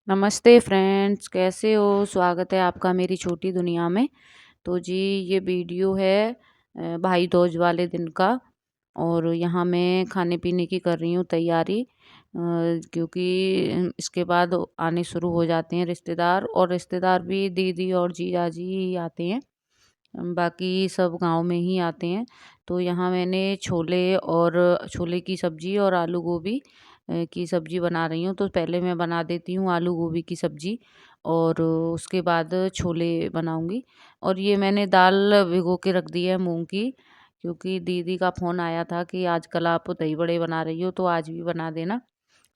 नमस्ते फ्रेंड्स, कैसे हो? स्वागत है आपका मेरी छोटी दुनिया में। तो जी, ये वीडियो है भाई दूज वाले दिन का। और यहाँ मैं खाने पीने की कर रही हूँ तैयारी, क्योंकि इसके बाद आने शुरू हो जाते हैं रिश्तेदार, और रिश्तेदार भी दीदी और जीजाजी ही आते हैं। बाकी सब गांव में ही आते हैं। तो यहाँ मैंने छोले की सब्जी और आलू गोभी की सब्जी बना रही हूँ। तो पहले मैं बना देती हूँ आलू गोभी की सब्जी, और उसके बाद छोले बनाऊंगी। और ये मैंने दाल भिगो के रख दी है मूंग की, क्योंकि दीदी का फ़ोन आया था कि आजकल आप दही बड़े बना रही हो तो आज भी बना देना।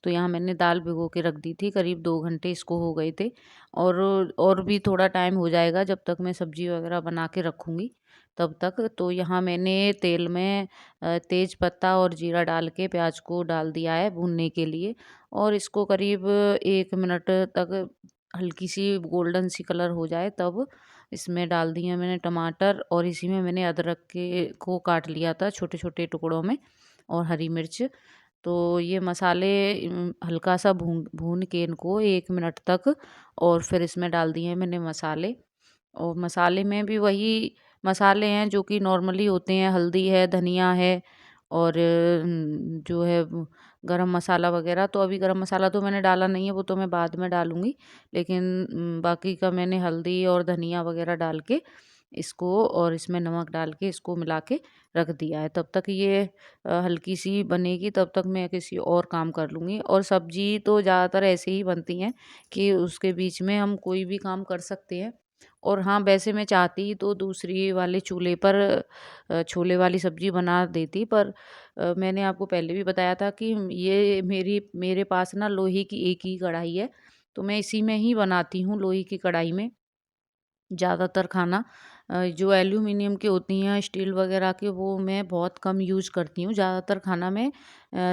तो यहाँ मैंने दाल भिगो के रख दी थी, करीब 2 घंटे इसको हो गए थे। और भी थोड़ा टाइम हो जाएगा जब तक मैं सब्ज़ी वग़ैरह बना के रखूँगी, तब तक। तो यहाँ मैंने तेल में तेज पत्ता और जीरा डाल के प्याज़ को डाल दिया है भूनने के लिए, और इसको करीब 1 मिनट तक हल्की सी गोल्डन सी कलर हो जाए तब इसमें डाल दिए मैंने टमाटर, और इसी में मैंने अदरक के को काट लिया था छोटे-छोटे टुकड़ों में, और हरी मिर्च। तो ये मसाले हल्का सा भून भून के इनको 1 मिनट तक, और फिर इसमें डाल दिए मैंने मसाले। और मसाले में भी वही मसाले हैं जो कि नॉर्मली होते हैं, हल्दी है, धनिया है, और जो है गरम मसाला वगैरह। तो अभी गरम मसाला तो मैंने डाला नहीं है, वो तो मैं बाद में डालूँगी। लेकिन बाकी का मैंने हल्दी और धनिया वगैरह डाल के इसको, और इसमें नमक डाल के इसको मिला के रख दिया है। तब तक ये हल्की सी बनेगी, तब तक मैं किसी और काम कर लूँगी। और सब्ज़ी तो ज़्यादातर ऐसे ही बनती हैं कि उसके बीच में हम कोई भी काम कर सकते हैं। और हाँ, वैसे मैं चाहती तो दूसरी वाले चूल्हे पर छोले वाली सब्ज़ी बना देती, पर मैंने आपको पहले भी बताया था कि ये मेरे पास ना लोहे की एक ही कढ़ाई है, तो मैं इसी में ही बनाती हूँ, लोहे की कढ़ाई में। ज़्यादातर खाना जो एल्यूमीनियम की होती हैं, स्टील वगैरह की, वो मैं बहुत कम यूज़ करती हूँ। ज़्यादातर खाना मैं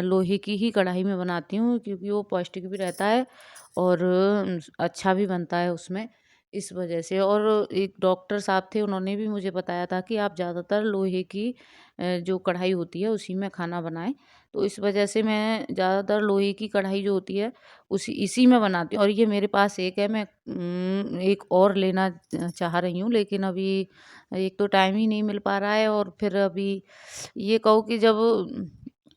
लोहे की ही कढ़ाई में बनाती हूँ, क्योंकि वो पौष्टिक भी रहता है, और अच्छा भी बनता है उसमें, इस वजह से। और एक डॉक्टर साहब थे, उन्होंने भी मुझे बताया था कि आप ज़्यादातर लोहे की जो कढ़ाई होती है उसी में खाना बनाएँ। तो इस वजह से मैं ज़्यादातर लोहे की कढ़ाई जो होती है इसी में बनाती हूँ। और ये मेरे पास एक है, मैं एक और लेना चाह रही हूँ, लेकिन अभी एक तो टाइम ही नहीं मिल पा रहा है, और फिर अभी ये कहो कि जब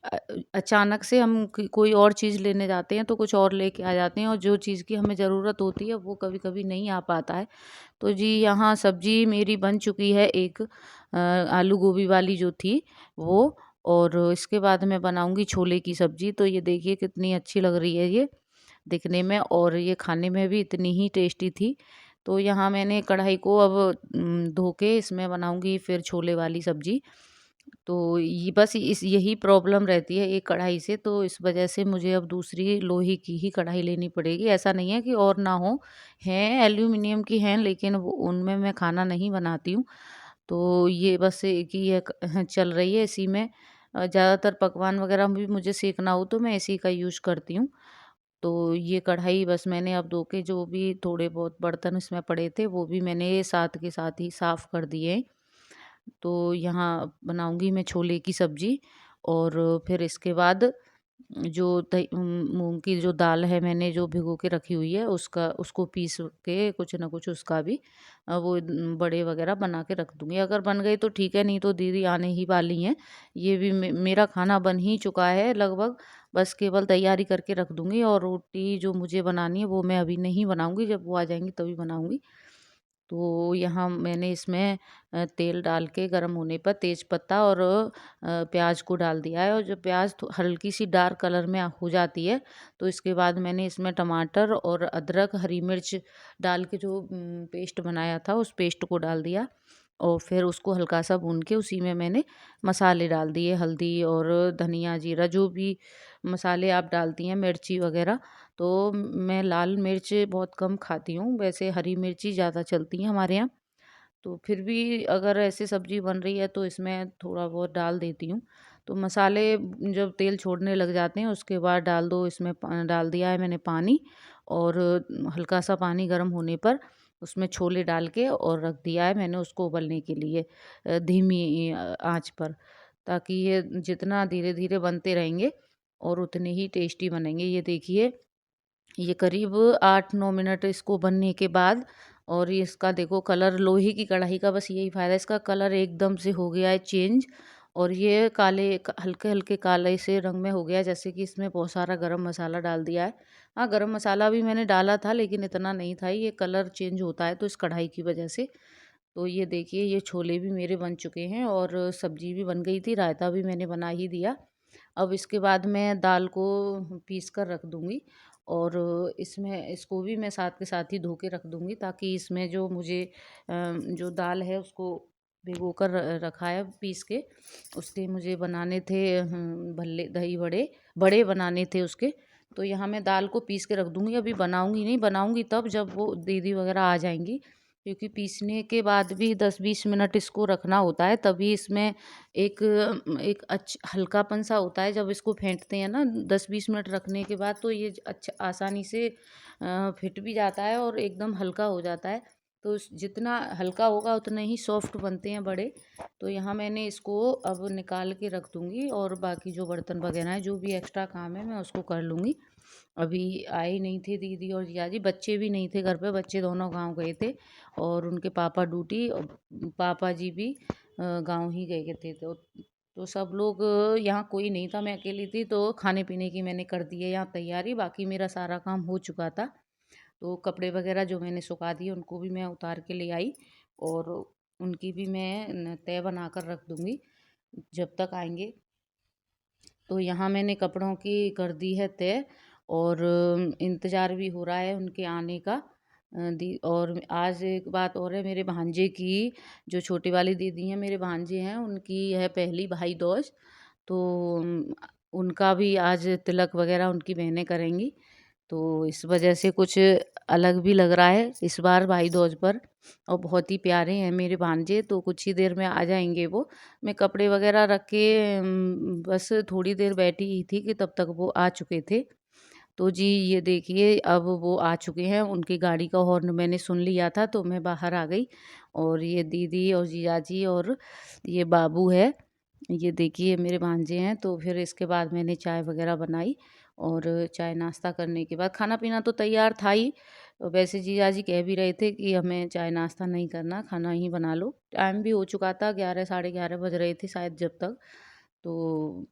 अ, अचानक से हम कोई और चीज़ लेने जाते हैं तो कुछ और लेके आ जाते हैं, और जो चीज़ की हमें ज़रूरत होती है वो कभी-कभी नहीं आ पाता है। तो जी, यहाँ सब्ज़ी मेरी बन चुकी है एक, आलू गोभी वाली जो थी वो। और इसके बाद मैं बनाऊँगी छोले की सब्ज़ी। तो ये देखिए कितनी अच्छी लग रही है ये दिखने में, और ये खाने में भी इतनी ही टेस्टी थी। तो यहाँ मैंने कढ़ाई को अब धो के इसमें बनाऊँगी फिर छोले वाली सब्ज़ी। तो ये बस इस यही प्रॉब्लम रहती है एक कढ़ाई से, तो इस वजह से मुझे अब दूसरी लोहे की ही कढ़ाई लेनी पड़ेगी। ऐसा नहीं है कि और ना हो, हैं एल्यूमीनियम की हैं, लेकिन वो उनमें मैं खाना नहीं बनाती हूँ। तो ये बस एक ही है चल रही है इसी में। ज़्यादातर पकवान वगैरह भी मुझे सेंकना हो तो मैं इसी का यूज़ करती हूँ। तो ये कढ़ाई बस मैंने अब धो के, जो भी थोड़े बहुत बर्तन इसमें पड़े थे वो भी मैंने साथ के साथ ही साफ़ कर दिए। तो यहाँ बनाऊँगी मैं छोले की सब्ज़ी, और फिर इसके बाद जो मूँग की जो दाल है मैंने जो भिगो के रखी हुई है, उसको पीस के कुछ ना कुछ उसका भी वो बड़े वग़ैरह बना के रख दूँगी। अगर बन गई तो ठीक है, नहीं तो दीदी आने ही वाली हैं। ये भी मेरा खाना बन ही चुका है लगभग, बस केवल तैयारी करके रख दूँगी। और रोटी जो मुझे बनानी है वो मैं अभी नहीं बनाऊँगी, जब वो आ जाएँगी तभी बनाऊँगी। तो यहाँ मैंने इसमें तेल डाल के गरम होने पर तेज़पत्ता और प्याज़ को डाल दिया है, और जब प्याज़ हल्की सी डार्क कलर में हो जाती है, तो इसके बाद मैंने इसमें टमाटर और अदरक, हरी मिर्च डाल के जो पेस्ट बनाया था उस पेस्ट को डाल दिया, और फिर उसको हल्का सा भून के उसी में मैंने मसाले डाल दिए, हल्दी और धनिया, जीरा, जो भी मसाले आप डालती हैं, मिर्ची वगैरह। तो मैं लाल मिर्च बहुत कम खाती हूँ, वैसे हरी मिर्ची ज़्यादा चलती हैं हमारे यहाँ। तो फिर भी अगर ऐसे सब्ज़ी बन रही है तो इसमें थोड़ा बहुत डाल देती हूँ। तो मसाले जब तेल छोड़ने लग जाते हैं उसके बाद डाल दो, इसमें डाल दिया है मैंने पानी, और हल्का सा पानी गर्म होने पर उसमें छोले डाल के और रख दिया है मैंने उसको उबलने के लिए, धीमी आँच पर, ताकि ये जितना धीरे-धीरे बनते रहेंगे और उतने ही टेस्टी बनेंगे। ये देखिए ये करीब 8-9 मिनट इसको बनने के बाद, और ये इसका देखो कलर, लोहे की कढ़ाई का बस यही फ़ायदा है, इसका कलर एकदम से हो गया है चेंज। और ये काले हल्के-हल्के काले से रंग में हो गया है, जैसे कि इसमें बहुत सारा गरम मसाला डाल दिया है। हाँ, गरम मसाला भी मैंने डाला था लेकिन इतना नहीं था, ये कलर चेंज होता है तो इस कढ़ाई की वजह से। तो ये देखिए, ये छोले भी मेरे बन चुके हैं और सब्ज़ी भी बन गई थी, रायता भी मैंने बना ही दिया। अब इसके बाद मैं दाल को पीस कर रख दूँगी, और इसमें इसको भी मैं साथ के साथ ही धो के रख दूँगी, ताकि इसमें जो मुझे जो दाल है उसको भिगो कर रखा है पीस के, उसके मुझे बनाने थे भल्ले दही बड़े, बड़े बनाने थे उसके। तो यहाँ मैं दाल को पीस के रख दूँगी, अभी बनाऊँगी नहीं, बनाऊँगी तब जब वो दीदी वग़ैरह आ जाएँगी, क्योंकि पीसने के बाद भी 10-20 मिनट इसको रखना होता है, तभी इसमें एक एक हल्कापन सा होता है। जब इसको फेंटते हैं ना 10-20 मिनट रखने के बाद, तो ये अच्छा आसानी से फिट भी जाता है और एकदम हल्का हो जाता है। तो जितना हल्का होगा उतने ही सॉफ्ट बनते हैं बड़े। तो यहाँ मैंने इसको अब निकाल के रख दूँगी, और बाकी जो बर्तन वगैरह हैं, जो भी एक्स्ट्रा काम है मैं उसको कर लूँगी। अभी आए नहीं थे दीदी और जीजाजी, बच्चे भी नहीं थे घर पे, बच्चे दोनों गाँव गए थे, और उनके पापा ड्यूटी, और पापा जी भी गाँव ही गए थे। तो सब लोग यहाँ कोई नहीं था, मैं अकेली थी, तो खाने-पीने की मैंने कर दी है यहाँ तैयारी, बाकी मेरा सारा काम हो चुका था। तो कपड़े वगैरह जो मैंने सुखा दिए उनको भी मैं उतार के ले आई, और उनकी भी मैं तह बना कर रख दूँगी जब तक आएँगे। तो यहाँ मैंने कपड़ों की कर दी है तय, और इंतज़ार भी हो रहा है उनके आने का। दी और आज एक बात और है, मेरे भांजे की, जो छोटी वाली दीदी हैं, मेरे भांजे हैं, उनकी है पहली भाई दूज। तो उनका भी आज तिलक वगैरह उनकी बहनें करेंगी। तो इस वजह से कुछ अलग भी लग रहा है इस बार भाई दूज पर, और बहुत ही प्यारे हैं मेरे भांजे, तो कुछ ही देर में आ जाएँगे वो। मैं कपड़े वगैरह रख के बस थोड़ी देर बैठी ही थी कि तब तक वो आ चुके थे। तो जी ये देखिए, अब वो आ चुके हैं, उनकी गाड़ी का हॉर्न मैंने सुन लिया था तो मैं बाहर आ गई, और ये दीदी और जीजाजी और ये बाबू है, ये देखिए मेरे भांजे हैं। तो फिर इसके बाद मैंने चाय वगैरह बनाई, और चाय नाश्ता करने के बाद, खाना-पीना तो तैयार था ही। वैसे जीजाजी कह भी रहे थे कि हमें चाय नाश्ता नहीं करना, खाना ही बना लो। टाइम भी हो चुका था, 11 साढ़े 11 बज रहे थे शायद जब तक। तो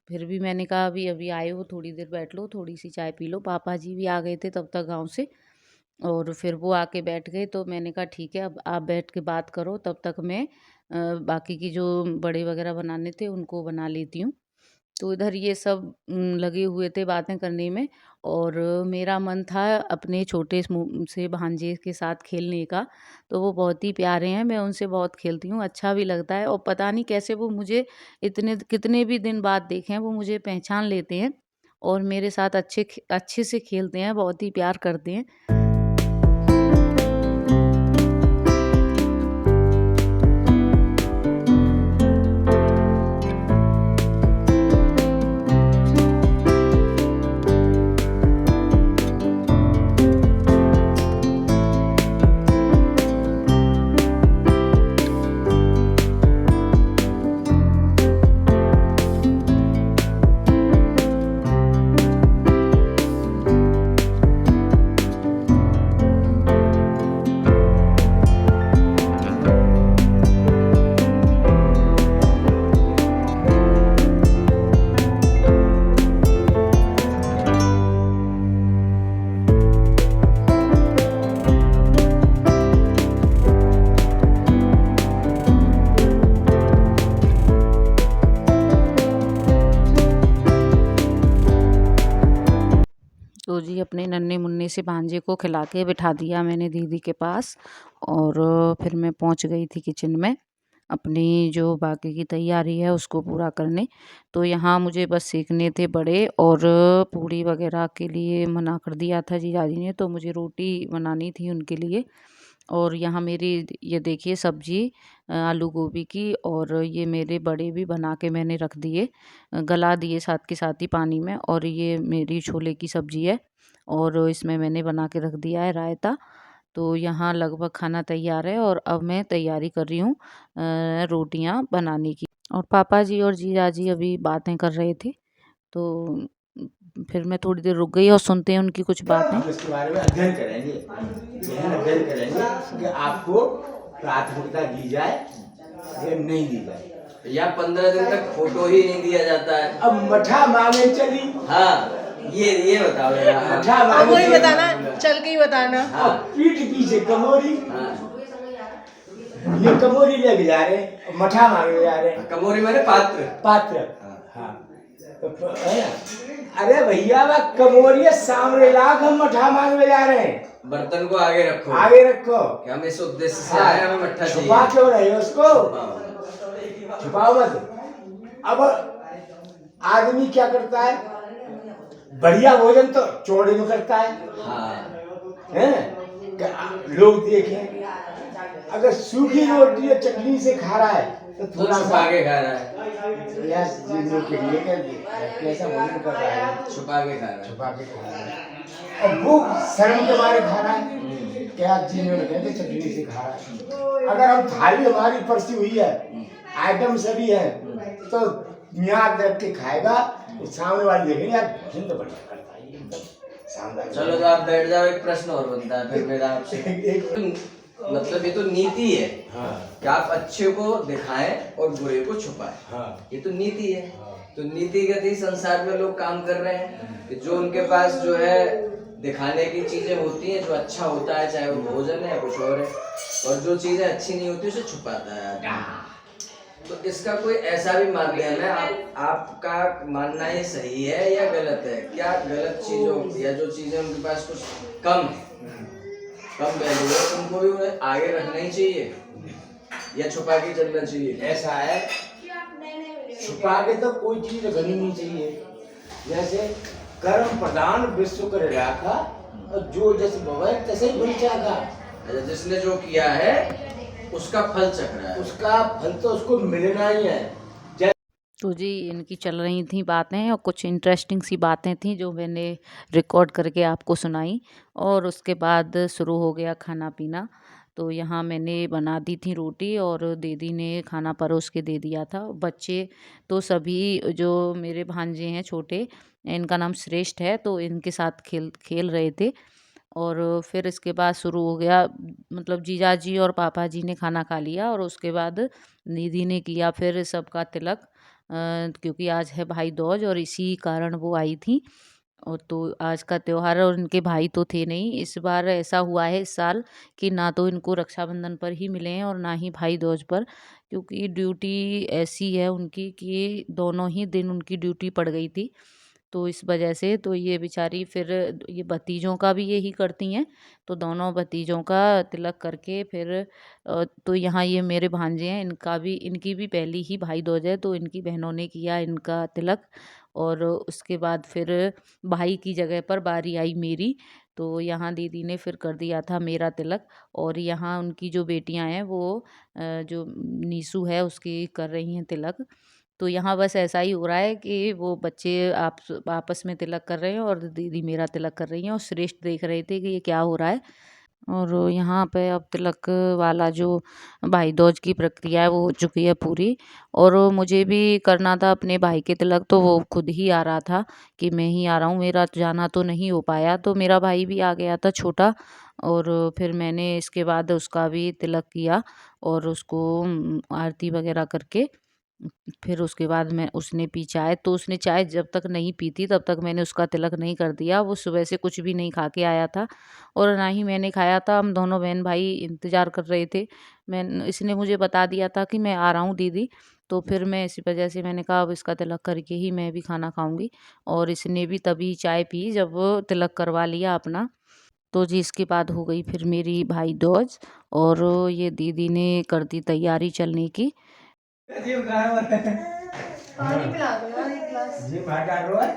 फिर भी मैंने कहा अभी अभी आए हो, थोड़ी देर बैठ लो, थोड़ी-सी चाय पी लो। पापा जी भी आ गए थे तब तक गाँव से, और फिर वो आके बैठ गए, तो मैंने कहा ठीक है, अब आप बैठ के बात करो, तब तक मैं बाकी की जो बड़े वगैरह बनाने थे उनको बना लेती हूँ। तो इधर ये सब लगे हुए थे बातें करने में, और मेरा मन था अपने छोटे से भांजे के साथ खेलने का। तो वो बहुत ही प्यारे हैं, मैं उनसे बहुत खेलती हूँ, अच्छा भी लगता है, और पता नहीं कैसे वो मुझे इतने कितने भी दिन बाद देखें वो मुझे पहचान लेते हैं, और मेरे साथ अच्छे से खेलते हैं, बहुत ही प्यार करते हैं। तो जी अपने नन्हे-मुन्ने से भांजे को खिला के बिठा दिया मैंने दीदी के पास, और फिर मैं पहुंच गई थी किचन में अपनी जो बाकी की तैयारी है उसको पूरा करने। तो यहाँ मुझे बस सेकने थे बड़े, और पूड़ी वगैरह के लिए मना कर दिया था जीजाजी ने, तो मुझे रोटी बनानी थी उनके लिए। और यहाँ मेरी ये देखिए सब्जी आलू गोभी की, और ये मेरे बड़े भी बना के मैंने रख दिए, गला दिए साथ के साथ ही पानी में। और ये मेरी छोले की सब्जी है, और इसमें मैंने बना के रख दिया है रायता। तो यहाँ लगभग खाना तैयार है, और अब मैं तैयारी कर रही हूँ रोटियाँ बनाने की। और पापा जी और जीजा जी अभी बातें कर रहे थे, तो फिर मैं थोड़ी देर रुक गई और सुनते हैं उनकी कुछ बातें। हम इसके बारे में अध्ययन करेंगे, गहन अध्ययन करेंगे कि आपको प्राथमिकता दी जाए या नहीं दी जाए। या 15 दिन तक फोटो ही नहीं दिया जाता है। अब मठा मांगे चली। हाँ, ये बताओ जरा। मठा अब मांगे वही चली। बताना, चल के ही बताना। हाँ। पीठ पीछे कमोरी, हाँ। ये कमोरी लेके जा रहे हैं, मठा मांगे जा रहे हैं। कमोरी माने पात्र। पात्र। हाँ, तो है ना? अरे भैया वह कमोरी सामने लाख, हम मठा मांगने जा रहे हैं। बर्तन को आगे रखो, आगे रखो कि हम इस उद्देश्य से आए, हमें मट्ठा चाहिए। छुपा क्यों रहे हो उसको? हाँ। छुपाओ मत। अब आदमी क्या करता है, बढ़िया भोजन तो चौड़े में करता है, हैं? लोग देखें, अगर सूखी रोटी या चटनी से खा रहा है तो तो थोड़ा छुपा सा के खा रहा है। प्रयास चीजों के लिए कैसा भोजन कर रहा है, छुपा के खा रहा है। छुपा के खा रहा है। और भूख शर्म के मारे खा रहा है, क्या चीज में कहते चटनी से खा रहा है। अगर हम थाली हमारी परसी हुई है, आइटम सभी है, तो यहाँ रख के खाएगा, तो सामने वाले देखेंगे यार भोजन तो बढ़िया करता है, एकदम शानदार। चलो तो आप बैठ जाओ, एक प्रश्न और बनता है फिर मेरा आपसे। मतलब ये तो नीति है। हाँ। कि आप अच्छे को दिखाएं और बुरे को छुपाएं। हाँ। ये तो नीति है। तो नीतिगत ही संसार में लोग काम कर रहे हैं कि जो उनके पास जो है दिखाने की चीजें होती हैं, जो अच्छा होता है, चाहे वो भोजन है या कुछ और है, और जो चीजें अच्छी नहीं होती उसे छुपाता है आदमी। तो इसका कोई ऐसा भी माध्यम है, आपका मानना ये सही है या गलत है? क्या गलत चीजों या जो चीजें उनके पास कुछ कम वैल्यू है, उनको भी उन्हें आगे रखना ही चाहिए या छुपा के चलना चाहिए? ऐसा है, छुपा के तो कोई चीज रखनी नहीं चाहिए। जैसे कर्म प्रदान विश्व कर रखा, और जो जैसे भवे तैसे ही बन जाएगा। जिसने जो किया है उसका फल चख रहा है, उसका फल तो उसको मिलना ही है। तो जी इनकी चल रही थी बातें और कुछ इंटरेस्टिंग सी बातें थी जो मैंने रिकॉर्ड करके आपको सुनाई, और उसके बाद शुरू हो गया खाना पीना। तो यहाँ मैंने बना दी थी रोटी और दीदी ने खाना परोस के दे दिया था। बच्चे तो सभी जो मेरे भांजे हैं छोटे, इनका नाम श्रेष्ठ है, तो इनके साथ खेल रहे थे। और फिर इसके बाद शुरू हो गया, मतलब जीजा जी और पापा जी ने खाना खा लिया और उसके बाद दीदी ने किया फिर सबका तिलक, क्योंकि आज है भाई दूज और इसी कारण वो आई थी। और तो आज का त्योहार है और इनके भाई तो थे नहीं। इस बार ऐसा हुआ है इस साल कि ना तो इनको रक्षाबंधन पर ही मिले हैं और ना ही भाई दूज पर, क्योंकि ड्यूटी ऐसी है उनकी कि दोनों ही दिन उनकी ड्यूटी पड़ गई थी। तो इस वजह से तो ये बेचारी फिर ये भतीजों का भी यही करती हैं, तो दोनों भतीजों का तिलक करके फिर तो यहाँ ये मेरे भांजे हैं, इनकी भी पहली ही भाई दूज है, तो इनकी बहनों ने किया इनका तिलक। और उसके बाद फिर भाई की जगह पर बारी आई मेरी, तो यहाँ दीदी ने फिर कर दिया था मेरा तिलक। और यहाँ उनकी जो बेटियाँ हैं वो जो नीसू है उसकी कर रही हैं तिलक। तो यहाँ बस ऐसा ही हो रहा है कि वो बच्चे आपस में तिलक कर रहे हैं और दीदी मेरा तिलक कर रही हैं, और श्रेष्ठ देख रहे थे कि ये क्या हो रहा है। और यहाँ पे अब तिलक वाला जो भाई दूज की प्रक्रिया है वो हो चुकी है पूरी, और मुझे भी करना था अपने भाई के तिलक, तो वो खुद ही आ रहा था कि मैं ही आ रहा हूँ, मेरा जाना तो नहीं हो पाया। तो मेरा भाई भी आ गया था छोटा, और फिर मैंने इसके बाद उसका भी तिलक किया और उसको आरती वगैरह करके फिर उसके बाद मैं उसने पी चाय, तो उसने चाय जब तक नहीं पी थी तब तक मैंने उसका तिलक नहीं कर दिया। वो सुबह से कुछ भी नहीं खा के आया था और ना ही मैंने खाया था। हम दोनों बहन भाई इंतज़ार कर रहे थे। इसने मुझे बता दिया था कि मैं आ रहा हूँ दीदी, तो फिर मैं इसी वजह से मैंने कहा अब इसका तिलक करके ही मैं भी खाना खाऊंगी। और इसने भी तभी चाय पी जब वो तिलक करवा लिया अपना। तो जी इसके बाद हो गई फिर मेरी भाई दूज, और ये दीदी ने कर दी तैयारी चलने की। पानी पिला दो यार एक गिलास। ये भात डाल रहा है।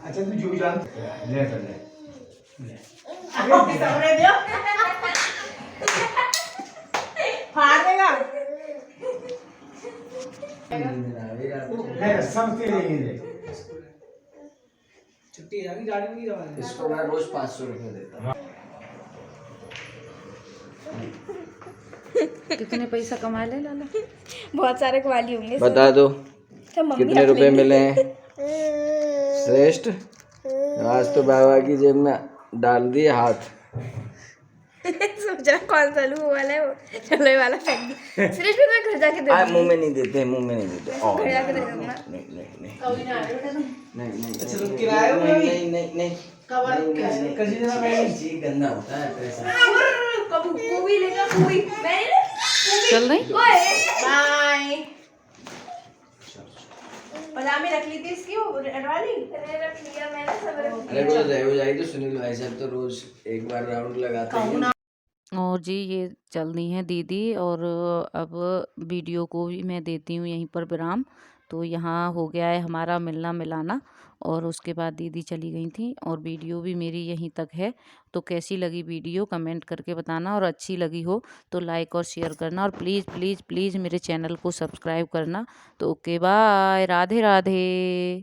अच्छा तू जो जान ले कर ले। अरे सामने दियो। फाड़ देगा। ले सब तेरे ही ले। छुट्टी जानी गाड़ी में दवा। इसको मैं रोज 500 रुपये देता हूँ। कितने पैसा कमा ले लाला? बहुत सारे कवाली होंगे। बता दो तो मम्मी कितने रुपए मिले हैं? श्रेष्ठ। आज तो बाबा की जेब में डाल दिए हाथ। सोचा कौन सा लूं, वो वाला है, वो चलो ये वाला फेंक दी। श्रेष्ठ मैं घर जाके दे दूंगी। मुंह में नहीं देते, मुंह में नहीं देते। और घर जाके दे दूंगा। नहीं नहीं नहीं कभी ना आए बेटा तुम। नहीं नहीं अच्छा, रुक के लाए हो अभी? नहीं नहीं नहीं कब आ- नहीं, कैसे- नहीं, कैसे देना नहीं, मैंने? जी गंदा होता है पैसा। कब मूवी लेगा, मूवी मैंने चल रही बाय। पजामे रख ली थी इसकी, वो रेड वाली रख लिया मैंने, सब रख अरे रोज रहे हो जाएगी तो सुनील भाई साहब तो रोज एक बार राउंड लगाते हैं। और जी ये चल रही हैं दीदी, और अब वीडियो को भी मैं देती हूँ यहीं पर विराम। तो यहाँ हो गया है हमारा मिलना मिलाना, और उसके बाद दीदी चली गई थी और वीडियो भी मेरी यहीं तक है। तो कैसी लगी वीडियो कमेंट करके बताना, और अच्छी लगी हो तो लाइक और शेयर करना, और प्लीज़ प्लीज़ प्लीज़ मेरे चैनल को सब्सक्राइब करना। तो ओके बाय, राधे राधे।